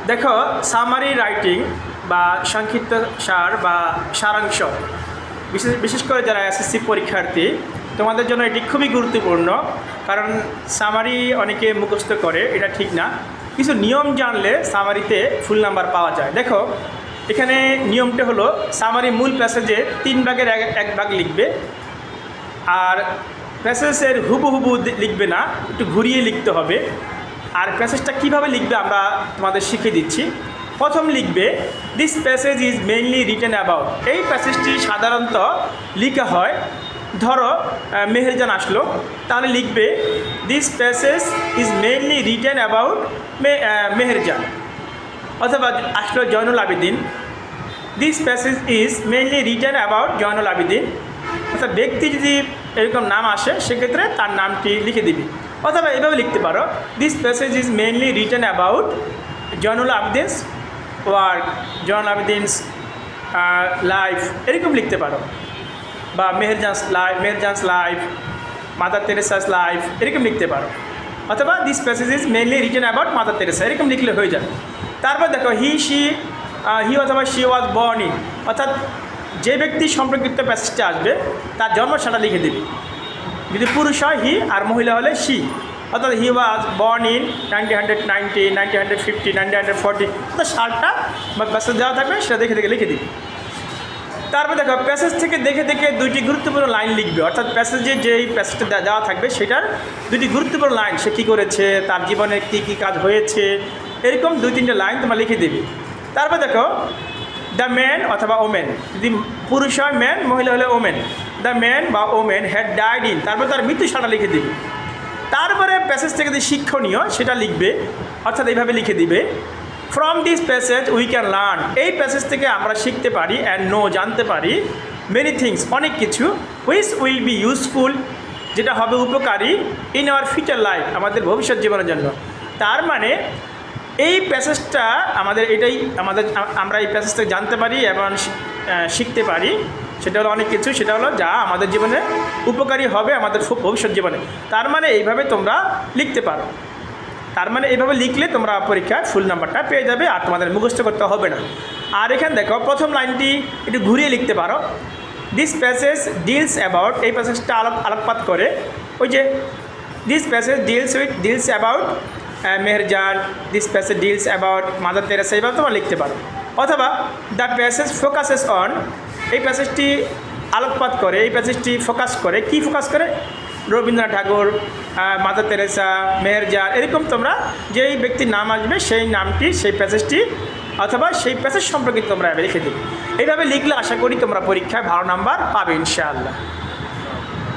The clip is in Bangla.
দেখো, সামারি রাইটিং বা সংক্ষিপ্ত সার বা সারাংশ, বিশেষ করে যারা এসএসসি পরীক্ষার্থী, তোমাদের জন্য এটি খুবই গুরুত্বপূর্ণ। কারণ সামারি অনেকে মুখস্থ করে, এটা ঠিক না। কিছু নিয়ম জানলে সামারিতে ফুল নাম্বার পাওয়া যায়। দেখো, এখানে নিয়মটা হলো, সামারি মূল প্যাসেজে 3 ভাগের 1 ভাগ লিখবে, আর প্যাসেজের হুবহু লিখবে না, একটু ঘুরিয়ে লিখতে হবে। আর প্যাসেজটা কীভাবে লিখবে আমরা তোমাদের শিখিয়ে দিচ্ছি। প্রথম লিখবে, this passage is mainly written about. এই প্যাসেজটি সাধারণত লেখা হয়, ধরো মেহেরজান আসলো, তাহলে লিখবে this passage is mainly written about Meherjan. অথবা আসলো Zainul Abedin, this passage is mainly written about Zainul Abedin. অর্থাৎ ব্যক্তি যদি এরকম নাম আসে, সেক্ষেত্রে তার নামটি লিখে দিবি। অথবা এভাবে লিখতে পারো, this passage is mainly written about Zainul Abedin's work, Zainul Abedin's life, এরকম লিখতে পারো। বা Meherjan's life, Mother Teresa's life, এরকম লিখতে পারো। অথবা this passage is mainly written about Mother Teresa, এরকম লিখলে হয়ে যাবে। তারপর দেখো, হি অথবা শি ওয়াজ বর্ন ইন, অর্থাৎ যে ব্যক্তি সম্পর্কিত প্যাসেজটা আসবে তার জন্মসালটা লিখে দিবি। যদি পুরুষ হয় হি, আর মহিলা হলে শি। অর্থাৎ হি ওয়াজ বর্ন ইন 1990, 1950, 1940, অর্থাৎ সালটা বা প্যাসেজ দেওয়া থাকবে, সেটা দেখে লিখে দিবি। তারপর দেখো, প্যাসেজ থেকে দেখে 2টি গুরুত্বপূর্ণ লাইন লিখবে। অর্থাৎ প্যাসেজে যেই প্যাসেজটা দেওয়া থাকবে সেটার 2টি গুরুত্বপূর্ণ লাইন, সে কী করেছে, তার জীবনে কী কাজ হয়েছে, এরকম 2-3টে লাইন তোমরা লিখে দেবে। তারপর দেখো, দ্য ম্যান অথবা ওমেন, যদি পুরুষ হয় ম্যান, মহিলা হলে ওমেন, দ্য ম্যান বা ওমেন হ্যাড ডাইড ইন, তারপর তার মৃত্যু সালটা লিখে দিবে। তারপরে প্যাসেজ থেকে যে শিক্ষণীয় সেটা লিখবে, অর্থাৎ এইভাবে লিখে দিবে, from this passage we can learn, এই প্যাসেজ থেকে আমরা শিখতে পারি, অ্যান্ড নো, জানতে পারি, মেনি থিংস, অনেক কিছু, হুইচ উইল বি ইউজফুল, যেটা হবে উপকারী, ইন আওয়ার ফিউচার লাইফ, আমাদের ভবিষ্যৎ জীবনের জন্য। তার মানে এই প্যাসেজটা আমরা এই প্যাসেজ থেকে জানতে পারি এবং শিখতে পারি, সেটা হলো অনেক কিছু, সেটা হলো যা আমাদের জীবনে উপকারী হবে আমাদের ভবিষ্যৎ জীবনে। তার মানে এইভাবে তোমরা লিখতে পারো। তার মানে এইভাবে লিখলে তোমরা পরীক্ষায় ফুল নাম্বারটা পেয়ে যাবে, আর তোমাদের মুখস্থ করতে হবে না। আর এখানে দেখো, প্রথম লাইনটি একটু ঘুরিয়ে লিখতে পারো, দিস প্যাসেজ ডিলস অ্যাবাউট, এই প্যাসেজটা আলোকপাত করে, ওই যে this passage deals about Meherjaan, this passage deals about Mother Teresa, এইভাবে তোমরা লিখতে পারো। অথবা দ্য প্যাসেজ ফোকাসেস অন, এই প্যাসেজটি আলোকপাত করে, এই প্যাসেজটি ফোকাস করে, কি ফোকাস করে, রবীন্দ্রনাথ ঠাকুর, মাদার তেরেসা, মেহেরজান, এরকম তোমরা যেই ব্যক্তির নাম আসবে সেই নামটি, সেই প্যাসেজটি অথবা সেই প্যাসেজ সম্পর্কে তোমরা লিখে দেবে। এইভাবে লিখলে আশা করি তোমরা পরীক্ষায় ভালো নাম্বার পাবে ইনশাআল্লাহ।